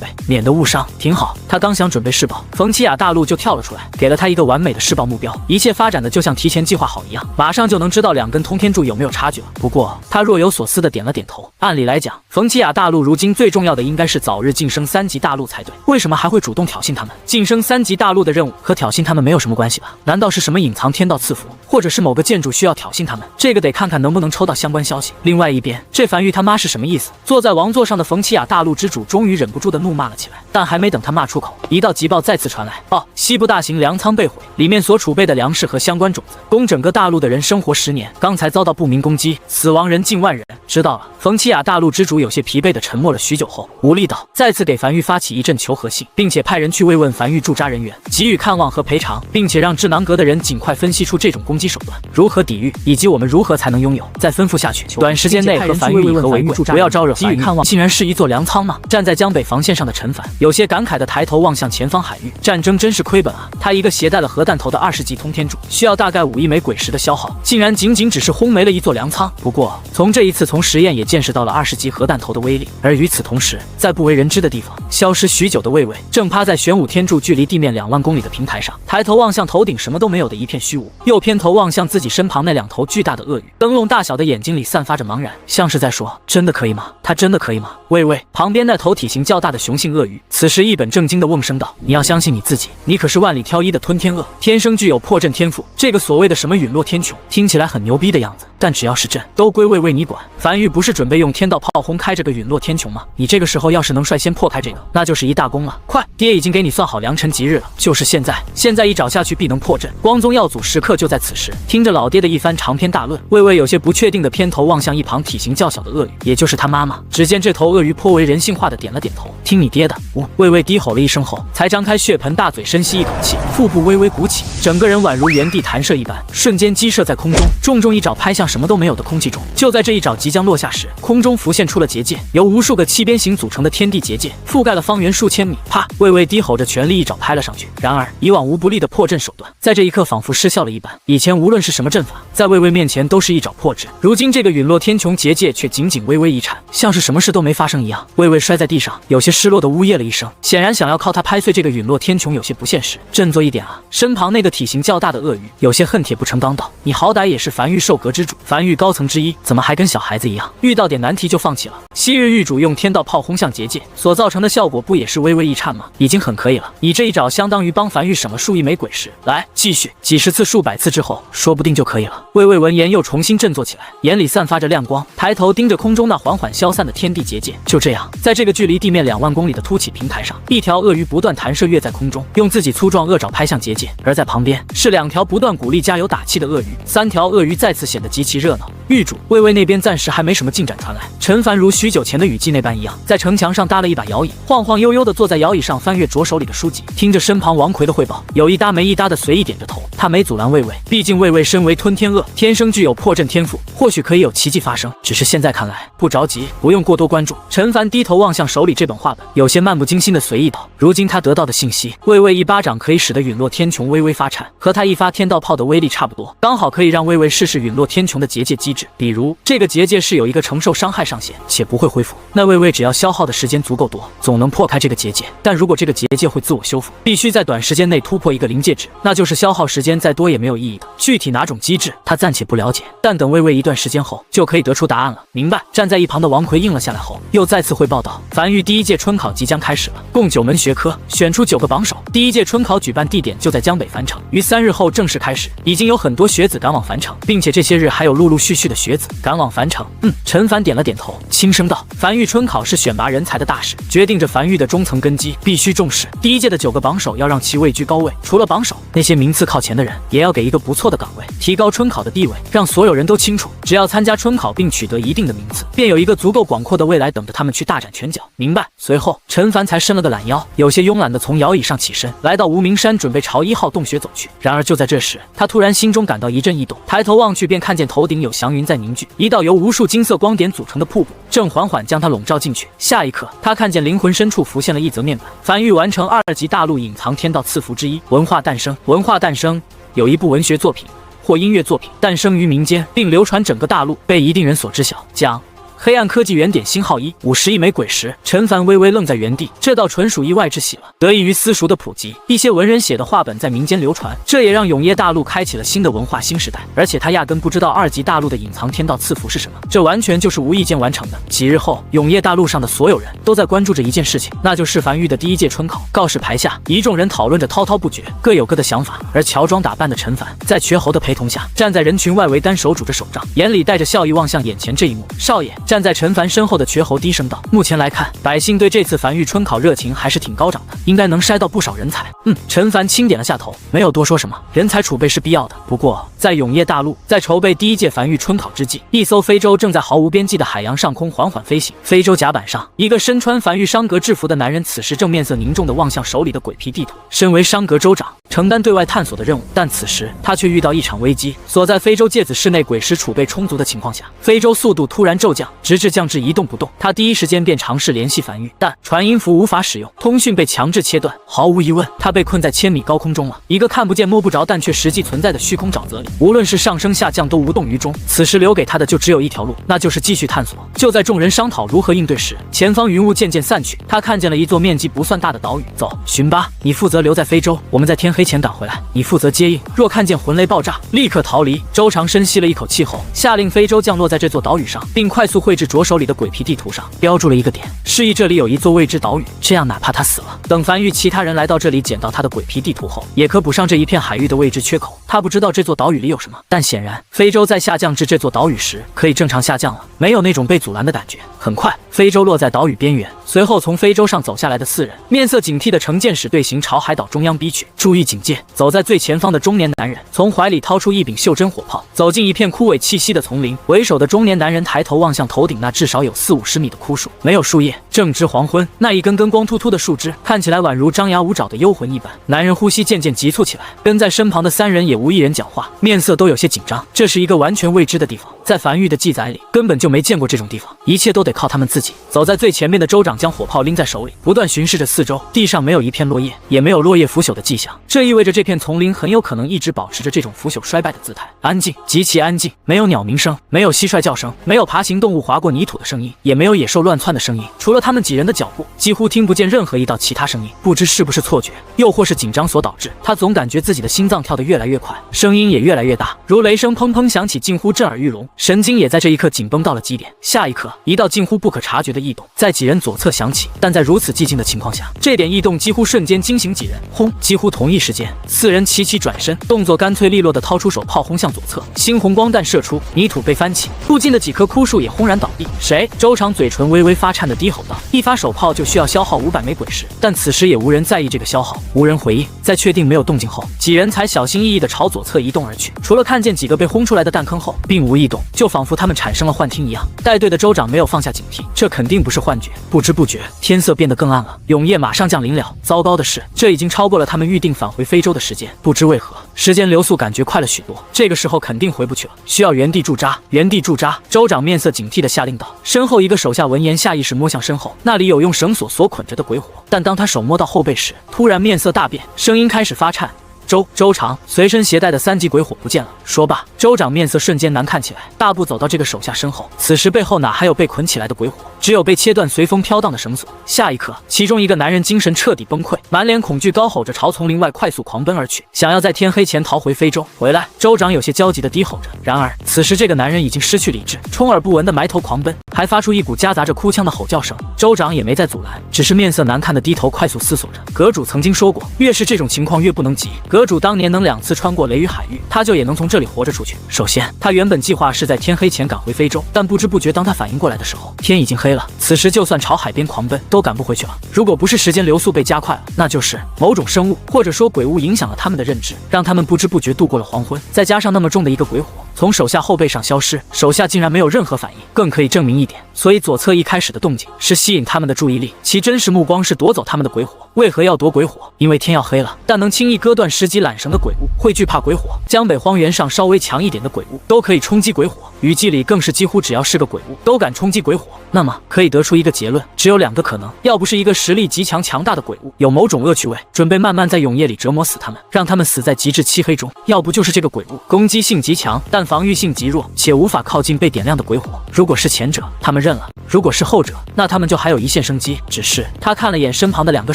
备，免得误伤。挺好。他刚想准备试爆，冯奇雅大陆就跳了出来，给了他一个完美的试爆目标，一切发展的就像提前计划好一样，马上就能知道2根通天柱有没有差距了。不过他若有所思的点了点头，按理来讲，冯奇雅大陆如今最重要的应该是早日晋升3级大陆才对，为什么还会主动挑衅他们？晋升3级大陆的任务和挑衅他们没有什么关系吧？难道是什么隐藏天道赐福，或者是某个建筑需要挑衅他们？这个得看看能不能抽到相关消息。另外一边，这樊玉他妈是什么意思？坐在王座上的冯奇雅大陆之主终于忍不住的怒骂了起来，但还没等他骂出口，一道急报再次传来：西部大型粮仓被毁，里面所储备的粮食和相关种子，供整个大陆的人生活10年，刚才遭到不明攻击，死亡人近万人。知道了。冯奇雅大陆之主有些疲惫的沉默了许久后，无力道再次给樊玉发起一阵求和信，并且派人去慰问樊玉驻扎人员，给予看望和赔偿，并且让智囊阁的人尽快分析出这种攻击手段如何抵御，以及我们如何才能拥有。再吩咐下去，短时间内和樊玉以和为贵，不要招惹樊玉。竟然是一座粮仓吗？站在江北防线上的陈凡有些感慨的抬头望向前方海域，战争真是亏本啊！他一个携带了核弹头的20级通天柱，需要大概5亿枚鬼石的消耗，竟然仅只是轰没了一座粮仓。不过从这一次从实验也见识到了20级核弹头的威力。而与此同时，在不为人知的地方，消失许久的魏魏正趴在玄武天柱距离地面2万公里的平台上，抬头望向头顶什么都没有的一片虚无，又偏头望向自己身旁那2头巨大的鳄鱼，灯笼大小的眼睛里散发着茫然，像是在说：真的可以吗？他真的可以吗？魏魏旁边那头体型较大的雄性鳄鱼此时一本正经地瓮声道：你要相信你自己，你可是万里挑一的吞天鳄，天生具有破阵天赋。这个所谓的什么陨落天穹听起来很牛逼的样子，但只要是阵都归魏魏你管。樊玉不是准备用天道炮轰开这个陨落天穹吗？你这个时候要是能率先破开这个，那就是一大功了。快，爹已经给你算好良辰吉日了，就是现在，现在一找下去必能破阵。光宗耀祖时刻就在此时。听着老爹的一番长篇大论，魏魏有些不确定的偏头望向一旁体型较小的鳄鱼，也就是他妈妈。只见这头鳄鱼颇为人性化的点了点头，听你爹的。魏魏低吼了一声后，才张开血盆大嘴深吸一口气，腹部微微鼓起，整个人宛如原地弹射一般，瞬间击射在空中，重一爪拍向什么都没有的空气中。就在这一爪即将落下时，空中浮现出了结界，由无数个七边形组成的天地结界，覆盖了方圆数千米。啪！魏魏低吼着全力一爪拍了上去。然而以往无不利的破阵手段，在这一刻仿佛失效了一般。以前无论是什么阵法，在魏魏面前都是一爪破之，如今这个陨落天穹结界却仅微微一颤，像是什么事都没发生一样。魏魏摔在地上，有些失落的呜咽了一声，显然想要靠他拍碎这个陨落天穹有些不现实，振作一点啊！身旁那个体型较大的鳄鱼有些恨铁不成钢道：你好歹也是樊玉兽阁之主，樊玉高层之一，怎么还跟小孩子一样，遇到点难题就放弃了？昔日狱主用天道炮轰向结界所造成的效果，不也是微微一颤吗？已经很可以了，你这一爪相当于帮樊玉省了数亿枚鬼石。来，继续，几十次、数百次之后，说不定就可以了。魏魏闻言又重新振作起来，眼里散发着亮光，抬头盯着空中那缓缓消散的天地结界。就这样，在这个距离地面2万公里的凸起平台上，一条鳄鱼不断弹射跃在空中，用自己粗壮鳄爪拍向结界，而在旁边是2条不断鼓励加油打气的鳄鱼，3条鳄鱼再次显得极其热闹。狱主魏魏那边暂时还没什么进展传来，陈凡如许久前的雨季那般一样，在城墙上搭了一把摇椅，晃晃悠悠地坐在摇椅上翻阅着手里的书籍，听着身旁王奎的汇报，有一搭没一搭的随意点着头。他没阻拦魏魏，毕竟魏魏身为吞天鳄，天生具有破阵天赋，或许可以有奇迹发生，只是现在看来不着急，不用过多关注。陈凡低头望向手里这本画本，有些漫不经心的随意道：如今他得到的信息，魏魏一巴掌可以使得陨落天穹微微发颤，和他一发天道炮的威力差不多，刚好可以让魏魏试试陨落天穹的结界机制，比如这个结界是有一个承受伤害上限且不会恢复，那魏魏只要消耗的时间足够多，总能破开这个结界。结界，但如果这个结界会自我修复，必须在短时间内突破一个临界值，那就是消耗时间再多也没有意义的。具体哪种机制，他暂且不了解，但等微微一段时间后，就可以得出答案了。明白。站在一旁的王奎应了下来后，又再次汇报道：梵域第1届春考即将开始了，共9门学科，选出9个榜首。第1届春考举办地点就在江北樊城，于3日后正式开始。已经有很多学子赶往樊城，并且这些日还有陆陆续续的学子赶往樊城。陈凡点了点头，轻声道：梵域春考是选拔人才的大事，决定着梵域的中层根基，必须重视。第1届的9个榜首要让其位居高位，除了榜首，那些名次靠前的人也要给一个不错的岗位，提高春考的地位，让所有人都清楚，只要参加春考并取得一定的名次，便有一个足够广阔的未来等着他们去大展拳脚。明白。随后，陈凡才伸了个懒腰，有些慵懒的从摇椅上起身，来到无名山，准备朝1号洞穴走去。然而就在这时，他突然心中感到一阵异动，抬头望去，便看见头顶有祥云在凝聚，一道由无数金色光点组成的瀑布正缓缓将他笼罩进去。下一刻，他看见灵魂深处浮现了一则面板：梵域完成2级大陆隐藏天道赐福之一，文化诞生。文化诞生，有一部文学作品或音乐作品诞生于民间，并流传整个大陆，被一定人所知晓。讲黑暗科技原点星号150亿枚鬼石。陈凡微微愣在原地，这倒纯属意外之喜了。得益于私塾的普及，一些文人写的话本在民间流传，这也让永业大陆开启了新的文化新时代。而且他压根不知道2级大陆的隐藏天道赐福是什么，这完全就是无意间完成的。几日后，永业大陆上的所有人都在关注着一件事情，那就是梵域的第1届春考。告示牌下，一众人讨论着滔滔不绝，各有各的想法。而乔装打扮的陈凡在瘸猴的陪同下，站在人群外围，单手拄着手杖，眼里带着笑意望向眼前这一幕。少爷。站在陈凡身后的瘸猴低声道：目前来看，百姓对这次梵域春考热情还是挺高涨的，应该能筛到不少人才。陈凡轻点了下头，没有多说什么。人才储备是必要的，不过在永业大陆，在筹备第1届梵域春考之际，一艘非洲正在毫无边际的海洋上空缓缓飞行。非洲甲板上，一个身穿梵域商阁制服的男人此时正面色凝重地望向手里的鬼皮地图。身为商阁州长，承担对外探索的任务，但此时他却遇到一场危机。所在非洲芥子市内鬼石储备充足的情况下，非洲速度突然骤降，直至降至一动不动。他第一时间便尝试联系梵域，但传音符无法使用，通讯被强制切断。毫无疑问，他被困在1000米高空中了，一个看不见摸不着但却实际存在的虚空沼泽里，无论是上升下降都无动于衷。此时留给他的就只有一条路，那就是继续探索。就在众人商讨如何应对时，前方云雾渐渐散去，他看见了一座面积不算大的岛屿。走，寻巴，你负责留在非洲，我们在天黑前赶回来，你负责接应，若看见魂雷爆炸，立刻逃离。周长深吸了一口气后，下令非洲降落在这座岛屿上，并快速绘制着手里的鬼皮地图上，标注了一个点，示意这里有一座未知岛屿，这样哪怕他死了，等梵域其他人来到这里捡到他的鬼皮地图后，也可补上这一片海域的未知缺口。他不知道这座岛屿里有什么，但显然非洲在下降至这座岛屿时可以正常下降了，没有那种被阻拦的感觉。很快，非洲落在岛屿边缘，随后从非洲上走下来的4人，面色警惕地乘舰使队形朝海岛中央逼去。注意警戒！走在最前方的中年男人从怀里掏出一柄袖珍火炮，走进一片枯萎气息的丛林。为首的中年男人抬头望向头顶那至少有40-50米的枯树，没有树叶，正值黄昏，那一根根光秃秃的树枝看起来宛如张牙舞爪的幽魂一般。男人呼吸渐渐急促起来，跟在身旁的3人也无一人讲话，面色都有些紧张。这是一个完全未知的地方，在梵域的记载里根本就没见过这种地方，一切都得靠他们自己。走在最前面的州长将火炮拎在手里，不断巡视着四周，地上没有一片落叶，也没有落叶腐朽的迹象，这意味着这片丛林很有可能一直保持着这种腐朽衰败的姿态。安静，极其安静，没有鸟鸣声，没有蟋蟀叫声，没有爬行动物划过泥土的声音，也没有野兽乱窜的声音，除了他们几人的脚步，几乎听不见任何一道其他声音。不知是不是错觉，又或是紧张所导致，他总感觉自己的心脏跳得越来越快，声音也越来越大，如雷声砰砰响起，近乎震耳欲聋，神经也在这一刻紧绷到了极点。下一刻，一道近乎不可察觉的异动在几人左侧响起，但在如此寂静的情况下，这点异动几乎瞬间惊醒几人。轰！几乎同一时间，4人齐齐转身，动作干脆利落地掏出手炮轰向左侧，猩红光弹射出，泥土被翻起，附近的几棵枯树也轰然倒地。谁？周长嘴唇微微发颤地低吼道：“一发手炮就需要消耗500枚鬼石。”但此时也无人在意这个消耗，无人回应。在确定没有动静后，几人才小心翼翼地朝左侧移动而去。除了看见几个被轰出来的弹坑后并无异动，就仿佛他们产生了幻听一样。带队的州长没有放下警惕，这肯定不是幻觉。不知不觉，天色变得更暗了，永夜马上降临了。糟糕的是，这已经超过了他们预定返回非洲的时间。不知为何，时间流速感觉快了许多。这个时候肯定回不去了，需要原地驻扎。原地驻扎！州长面色警惕地下令道。身后一个手下闻言，下意识摸向身后，那里有用绳索所捆着的鬼火。但当他手摸到后背时，突然面色大变，声音开始发颤。州长随身携带的3级鬼火不见了。说罢，州长面色瞬间难看起来，大步走到这个手下身后。此时背后哪还有被捆起来的鬼火，只有被切断随风飘荡的绳索。下一刻，其中一个男人精神彻底崩溃，满脸恐惧，高吼着朝丛林外快速狂奔而去，想要在天黑前逃回非洲。回来，州长有些焦急地低吼着。然而，此时这个男人已经失去理智，充耳不闻的埋头狂奔，还发出一股夹杂着哭腔的吼叫声。州长也没再阻拦，只是面色难看的低头快速思索着。阁主曾经说过，越是这种情况越不能急。阁主当年能2次穿过雷雨海域，他就也能从这里活着出去。首先，他原本计划是在天黑前赶回非洲，但不知不觉当他反应过来的时候，天已经黑了。此时就算朝海边狂奔，都赶不回去了。如果不是时间流速被加快了，那就是某种生物或者说鬼物影响了他们的认知，让他们不知不觉度过了黄昏。再加上那么重的一个鬼火从手下后背上消失，手下竟然没有任何反应，更可以证明一点，所以左侧一开始的动静是吸引他们的注意力，其真实目光是夺走他们的鬼火。为何要夺鬼火？因为天要黑了，但能轻易割断10级缆绳的鬼物会惧怕鬼火，江北荒原上稍微强一点的鬼物都可以冲击鬼火，雨季里更是几乎只要是个鬼物都敢冲击鬼火。那么可以得出一个结论，只有2个可能，要不是一个实力极强大的鬼物有某种恶趣味，准备慢慢在永夜里折磨死他们，让他们死在极致漆黑中，要不就是这个鬼物攻击性极强，但防御性极弱，且无法靠近被点亮的鬼火。如果是前者，他们认了；如果是后者，那他们就还有一线生机。只是他看了眼身旁的2个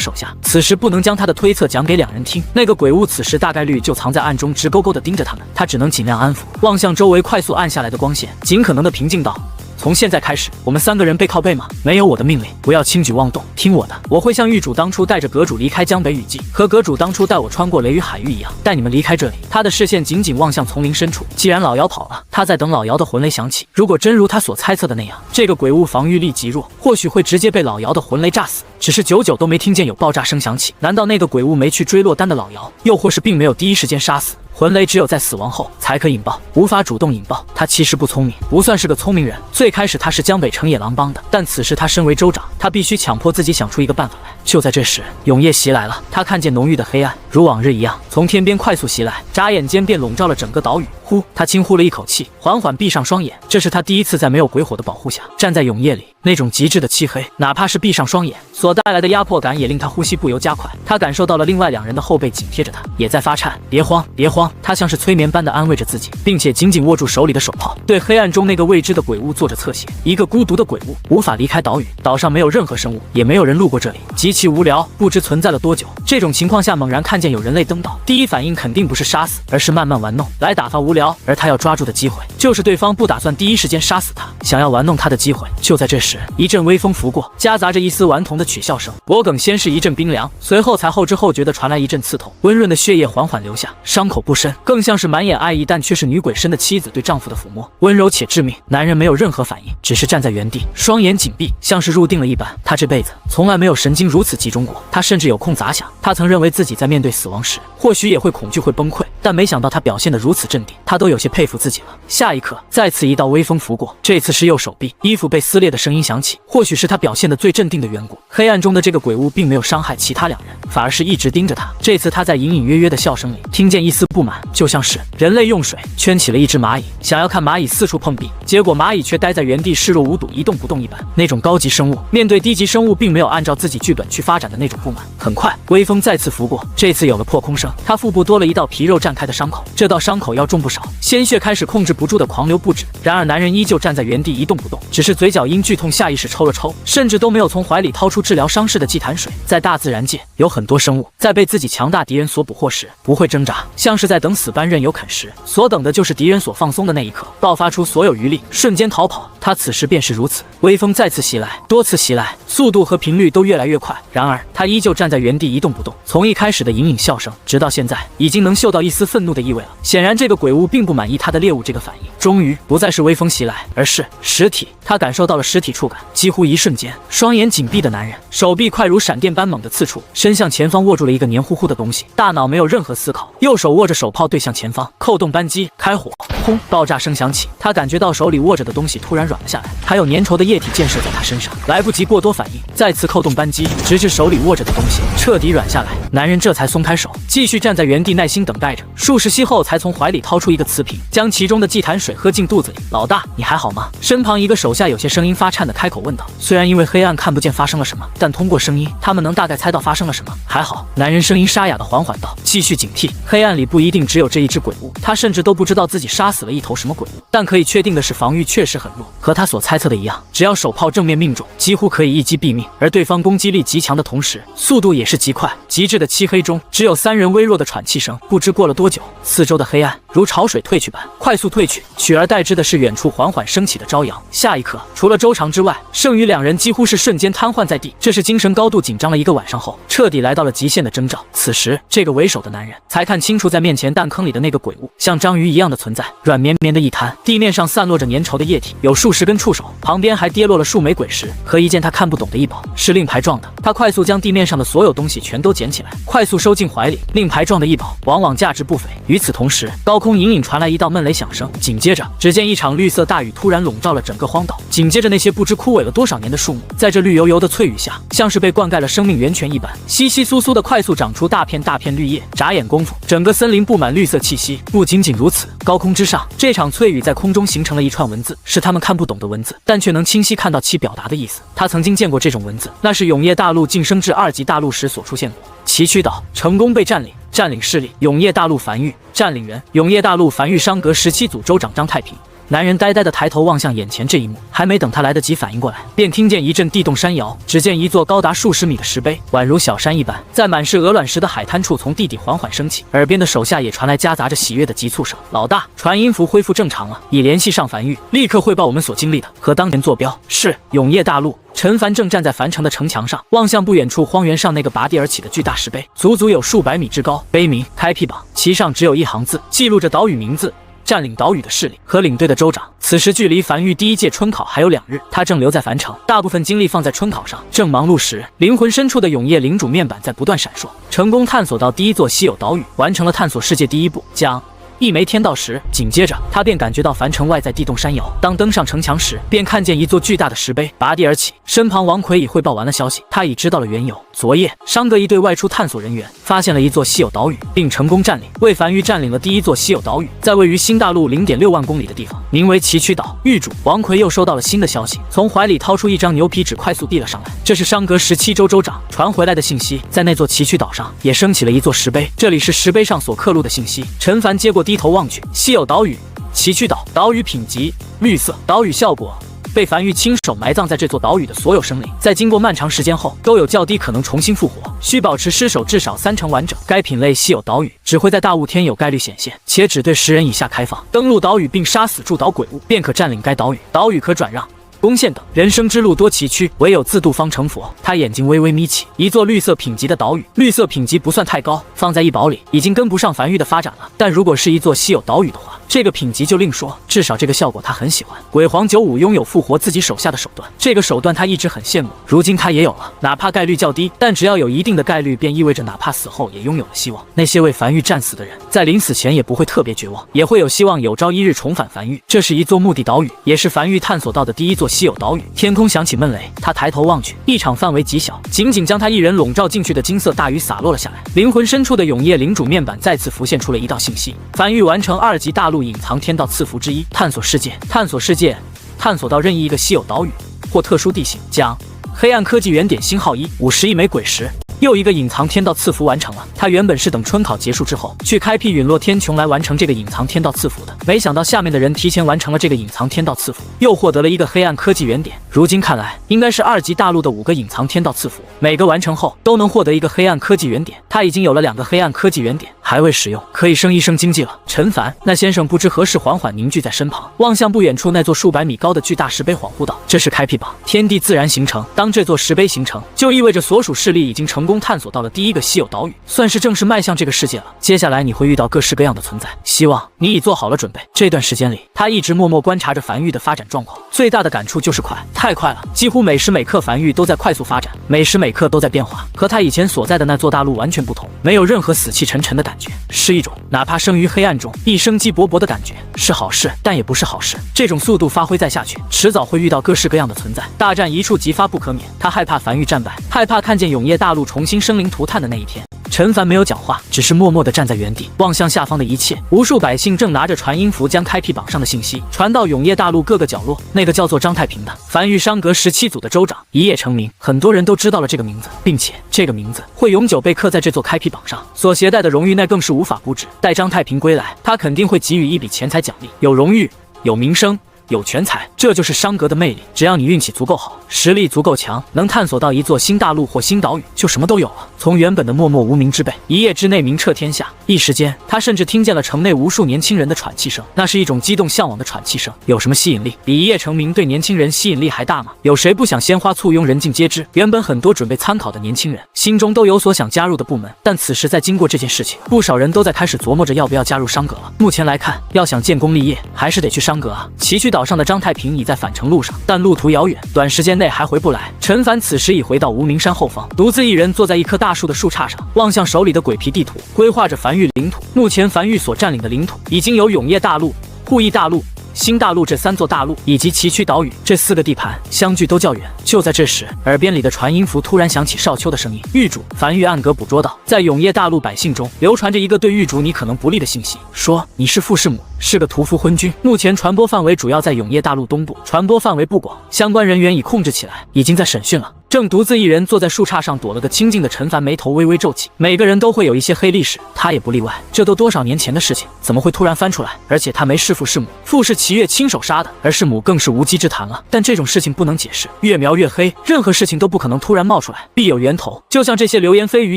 手下，此时不能将他的推测讲给2人听。那个鬼物此时大概率就藏在暗中，直勾勾地盯着他们。他只能尽量安抚，望向周围快速暗下来的光线，尽可能的平静道：从现在开始，我们3个人背靠背吗？没有我的命令，不要轻举妄动，听我的。我会像狱主当初带着阁主离开江北雨季，和阁主当初带我穿过雷雨海域一样，带你们离开这里。他的视线紧紧望向丛林深处。既然老姚跑了，他在等老姚的魂雷响起。如果真如他所猜测的那样，这个鬼物防御力极弱，或许会直接被老姚的魂雷炸死。只是久久都没听见有爆炸声响起，难道那个鬼物没去追落单的老姚，又或是并没有第一时间杀死？魂雷只有在死亡后才可引爆，无法主动引爆。他其实不聪明，不算是个聪明人。最开始他是江北城野狼帮的，但此时他身为州长，他必须强迫自己想出一个办法来。就在这时，永夜袭来了。他看见浓郁的黑暗如往日一样从天边快速袭来，眨眼间便笼罩了整个岛屿。他轻呼了一口气，缓缓闭上双眼。这是他第一次在没有鬼火的保护下站在永夜里，那种极致的漆黑，哪怕是闭上双眼所带来的压迫感，也令他呼吸不由加快。他感受到了另外2人的后背紧贴着他，也在发颤。别慌，别慌，他像是催眠般的安慰着自己，并且紧紧握住手里的手炮，对黑暗中那个未知的鬼物做着侧写。一个孤独的鬼物无法离开岛屿，岛上没有任何生物，也没有人路过这里，极其无聊，不知存在了多久。这种情况下猛然看见有人类登岛，第一反应肯定不是杀死，而是慢慢玩弄，来打发无聊。而他要抓住的机会，就是对方不打算第一时间杀死他，想要玩弄他的机会。就在这时，一阵微风拂过，夹杂着一丝顽童的取笑声。脖颈先是一阵冰凉，随后才后知后觉地传来一阵刺痛，温润的血液缓缓流下，伤口不深，更像是满眼爱意但却是女鬼身的妻子对丈夫的抚摸，温柔且致命。男人没有任何反应，只是站在原地，双眼紧闭，像是入定了一般。他这辈子从来没有神经如此集中过，他甚至有空杂想，他曾认为自己在面对死亡时，或许也会恐惧会崩溃，但没想到他表现得如此镇定，他都有些佩服自己了。下一刻，再次一道微风拂过，这次是右手臂，衣服被撕裂的声音响起，或许是他表现得最镇定的缘故。黑暗中的这个鬼物并没有伤害其他2人，反而是一直盯着他。这次他在隐隐约约的笑声里听见一丝不满，就像是人类用水圈起了一只蚂蚁，想要看蚂蚁四处碰壁，结果蚂蚁却待在原地视若无睹，一动不动一般。那种高级生物面对低级生物并没有按照自己剧本去发展的那种不满。很快，微风再次拂过，这次有了破空声，他腹部多了一道皮肉绽开的伤口，这道伤口要重不少，鲜血开始控制不住的狂流不止。然而男人依旧站在原地一动不动，只是嘴角因剧痛下意识抽了抽，甚至都没有从怀里掏出治疗伤势的祭坛水。在大自然界，有很多生物在被自己强大敌人所捕获时不会挣扎，像是在等死般任由啃食，所等的就是敌人所放松的那一刻，爆发出所有余力，瞬间逃跑。他此时便是如此。微风再次袭来，多次袭来，速度和频率都越来越快。然而他依旧站在原地一动不动，从一开始的隐隐笑声，直到现在已经能嗅到一丝愤怒的意味了。显然这个鬼物并不满意他的猎物这个反应，终于不再是微风袭来，而是实体。他感受到了实体触感，几乎一瞬间，双眼紧闭的男人手臂快如闪电般猛地刺出，伸向前方握住了一个黏糊糊的东西，大脑没有任何思考，右手握着手炮对向前方，扣动扳机开火。轰！爆炸声响起，他感觉到手里握着的东西突然软了下来，还有粘稠的液体溅射在他身上，来不及过多反应，再次扣动扳机，直至手里握着的东西彻底软下来。男人这才松开手，继续站在原地耐心等待着。数十息后，才从怀里掏出一个瓷瓶，将其中的祭坛水喝进肚子里。老大，你还好吗？身旁一个手下有些声音发颤的开口问道。虽然因为黑暗看不见发生了什么，但通过声音，他们能大概猜到发生了什么。还好，男人声音沙哑的缓缓道，继续警惕，黑暗里不一定只有这一只鬼物，他甚至都不知道自己杀死了一头什么鬼物。但可以确定的是，防御确实很弱，和他所猜测的一样，只要手炮正面命中，几乎可以一击毙命。而对方攻击力极强的同时，速度也是极快。极致的漆黑中，只有3人微弱的喘气声。不知过了多久，四周的黑暗如潮水退去般快速退去，取而代之的是远处缓缓升起的朝阳。下一刻，除了周长之外，剩余2人几乎是瞬间瘫痪在地。这是精神高度紧张了1个晚上后，彻底来到了极限的征兆。此时，这个为首的男人才看清楚在面前弹坑里的那个鬼物，像章鱼一样的存在，软绵绵的一滩，地面上散落着粘稠的液体，有数十根触手，旁边还跌落了数枚鬼石和一件他看不懂的异宝，是令牌状的。他快速将地面上的所有东西全都捡起来，快速收进怀里。令牌状的异宝往往价值不菲。与此同时，高空隐隐传来一道闷雷响声，紧接着，只见一场绿色大雨突然笼罩了整个荒岛。紧接着，那些不知枯萎了多少年的树木，在这绿油油的翠雨下，像是被灌溉了生命源泉一般，稀稀疏疏的快速长出大片大片绿叶。眨眼功夫，整个森林布满绿色气息。不仅仅如此，高空之上，这场翠雨在空中形成了一串文字，是他们看不懂的文字，但却能清晰看到其表达的意思。他曾经见过这种文字，那是永夜大陆晋升至2级大陆时所出现过。崎岖岛成功被占领，占领势力永夜大陆繁育，占领人永夜大陆繁育商阁17组州长张太平。男人呆呆地抬头望向眼前这一幕，还没等他来得及反应过来，便听见一阵地动山摇。只见一座高达数十米的石碑，宛如小山一般，在满是鹅卵石的海滩处从地底缓缓升起。耳边的手下也传来夹杂着喜悦的急促声：“老大，传音符恢复正常了，已联系上繁育，立刻汇报我们所经历的，和当前坐标。”是永夜大陆。陈凡正站在樊城的城墙上，望向不远处荒原上那个拔地而起的巨大石碑，足足有数百米之高，碑名“开辟榜”，其上只有一行字，记录着岛屿名字、占领岛屿的势力和领队的州长。此时距离繁育第1届春考还有2日，他正留在樊城，大部分精力放在春考上。正忙碌时，灵魂深处的永夜领主面板在不断闪烁，成功探索到第1座稀有岛屿，完成了探索世界第1步，将一枚天道石。紧接着，他便感觉到樊城外在地动山摇。当登上城墙时，便看见一座巨大的石碑拔地而起。身旁王奎已汇报完了消息，他已知道了缘由。昨夜，商阁一队外出探索人员发现了一座稀有岛屿，并成功占领，为繁育占领了第1座稀有岛屿，在位于新大陆0.6万公里的地方，名为崎岖岛。狱主王奎又收到了新的消息，从怀里掏出一张牛皮纸，快速递了上来。这是商阁17州州长传回来的信息，在那座崎岖岛上也升起了一座石碑，这里是石碑上所刻录的信息。陈凡接过，低头望去，稀有岛屿崎岖岛，岛屿品级绿色，岛屿效果被繁育亲手埋葬在这座岛屿的所有生灵，在经过漫长时间后，都有较低可能重新复活，需保持尸首至少30%完整。该品类稀有岛屿只会在大雾天有概率显现，且只对10人以下开放。登陆岛屿并杀死驻岛鬼物，便可占领该岛屿。岛屿可转让、攻陷等。人生之路多崎岖，唯有自渡方成佛。他眼睛微微眯起，一座绿色品级的岛屿，绿色品级不算太高，放在1堡里已经跟不上繁育的发展了。但如果是一座稀有岛屿的话，这个品级就另说，至少这个效果他很喜欢。鬼皇95拥有复活自己手下的手段，这个手段他一直很羡慕，如今他也有了。哪怕概率较低，但只要有一定的概率，便意味着哪怕死后也拥有了希望。那些为繁育战死的人，在临死前也不会特别绝望，也会有希望有朝一日重返繁育。这是一座墓地岛屿，也是繁育探索到的第1座稀有岛屿。天空响起闷雷，他抬头望去，一场范围极小，仅仅将他一人笼罩进去的金色大雨洒落了下来。灵魂深处的永夜领主面板再次浮现出了一道信息：繁育完成2级大陆隐藏天道赐福之一，探索世界，探索世界，探索到任意一个稀有岛屿或特殊地形，将黑暗科技原点星号1，50亿枚鬼石。又一个隐藏天道赐福完成了。他原本是等春考结束之后去开辟陨落天穹来完成这个隐藏天道赐福的，没想到下面的人提前完成了这个隐藏天道赐福，又获得了一个黑暗科技原点。如今看来，应该是2级大陆的5个隐藏天道赐福，每个完成后都能获得一个黑暗科技原点。他已经有了2个黑暗科技原点，还未使用，可以升1升经济了。陈凡那先生不知何时缓缓凝聚在身旁，望向不远处那座数百米高的巨大石碑，恍惚道：“这是开辟榜，天地自然形成。当这座石碑形成，就意味着所属势力已经成功探索到了第1个稀有岛屿，算是正式迈向这个世界了。接下来你会遇到各式各样的存在，希望你已做好了准备。”这段时间里，他一直默默观察着繁育的发展状况，最大的感触就是快，太快了，几乎每时每刻繁育都在快速发展，每时每刻都在变化，和他以前所在的那座大陆完全不同，没有任何死气沉沉的感觉，是一种哪怕生于黑暗中亦生机勃勃的感觉，是好事，但也不是好事。这种速度发挥再下去，迟早会遇到各式各样的存在，大战一触即发不可免。他害怕繁育战败，害怕看见永夜大陆重新生灵涂炭的那一天。陈凡没有讲话，只是默默地站在原地，望向下方的一切。无数百姓正拿着传音符将开辟榜上的信息传到永业大陆各个角落。那个叫做张太平的繁育商阁17组的州长一夜成名，很多人都知道了这个名字，并且这个名字会永久被刻在这座开辟榜上，所携带的荣誉那更是无法估值。待张太平归来，他肯定会给予一笔钱财奖励，有荣誉，有名声，有权财，这就是商阁的魅力。只要你运气足够好，实力足够强，能探索到一座新大陆或新岛屿，就什么都有了。从原本的默默无名之辈，一夜之内名彻天下。一时间，他甚至听见了城内无数年轻人的喘气声，那是一种激动向往的喘气声。有什么吸引力比一夜成名对年轻人吸引力还大吗？有谁不想鲜花簇拥，人尽皆知？原本很多准备参考的年轻人心中都有所想加入的部门，但此时在经过这件事情，不少人都在开始琢磨着要不要加入商阁了。目前来看，要想建功立业，还是得去商阁啊。崎岖岛上的张太平已在返程路上，但路途遥远，短时间内还回不来。陈凡此时已回到无名山后方，独自一人坐在一棵大树的树杈上，望向手里的鬼皮地图，规划着繁育领土。目前繁育所占领的领土已经有永业大陆、护翼大陆、新大陆这3座大陆，以及崎岖岛屿这4个地盘，相距都较远。就在这时，耳边里的传音符突然响起少秋的声音：“狱主，繁育暗格捕捉到，在永业大陆百姓中流传着一个对狱主你可能不利的信息，说你是傅氏母，是个屠夫昏君。目前传播范围主要在永业大陆东部，传播范围不广，相关人员已控制起来，已经在审讯了。”正独自一人坐在树杈上躲了个清静的陈凡眉头微微皱起。每个人都会有一些黑历史，他也不例外。这都多少年前的事情，怎么会突然翻出来？而且他没弑父弑母，父是齐月亲手杀的，而弑母更是无稽之谈了。但这种事情不能解释，越描越黑，任何事情都不可能突然冒出来，必有源头。就像这些流言蜚语，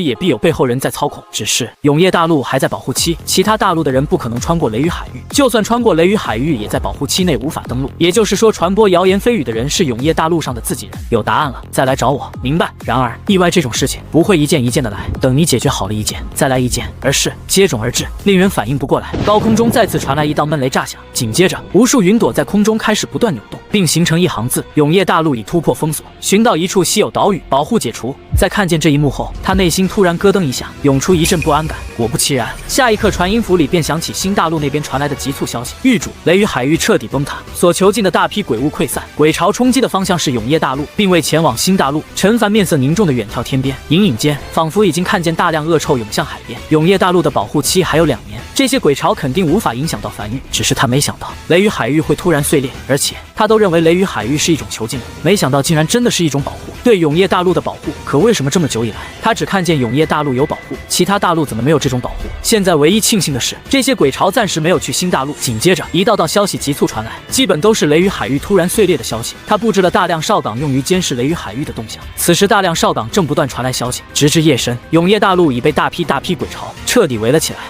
也必有背后人在操控。只是永业大陆还在保护期，其他大陆的人不可能穿过雷雨海域，就算穿过雷雨海域，也在保护期内无法登陆。也就是说，传播谣言蜚语的人是永业大陆上的自己人。有答案了，再来找我。明白。然而，意外这种事情不会一件一件的来，等你解决好了一件，再来一件，而是接踵而至，令人反应不过来。高空中再次传来一道闷雷炸响，紧接着，无数云朵在空中开始不断扭动，并形成一行字：永业大陆已突破封锁，寻到一处稀有岛屿，保护解除。在看见这一幕后，他内心突然咯噔一下，涌出一阵不安感。果不其然，下一刻传音符里便响起新大陆那边传来的急促消息：狱主，雷雨海域彻底崩塌，所囚禁的大批鬼物溃散，鬼潮冲击的方向是永业大陆，并未前往新大陆。陈凡面色凝重的远眺天边，隐隐间仿佛已经看见大量恶臭涌向海边。永业大陆的保护期还有2年，这些鬼潮肯定无法影响到繁育。只是他没想到雷雨海域会突然碎裂，而且他都认为雷雨海域是一种囚禁，没想到竟然真的是一种保护，对永业大陆的保护。可为什么这么久以来，他只看见永业大陆有保护，其他大陆怎么没有这种保护？现在唯一庆幸的是，这些鬼潮暂时没有去新大陆。紧接着，一道道消息急促传来，基本都是雷雨海域突然碎裂的消息。他布置了大量哨岗，用于监视雷雨海域的动向。此时，大量哨岗正不断传来消息，直至夜深，永业大陆已被大批鬼潮彻底围了起来。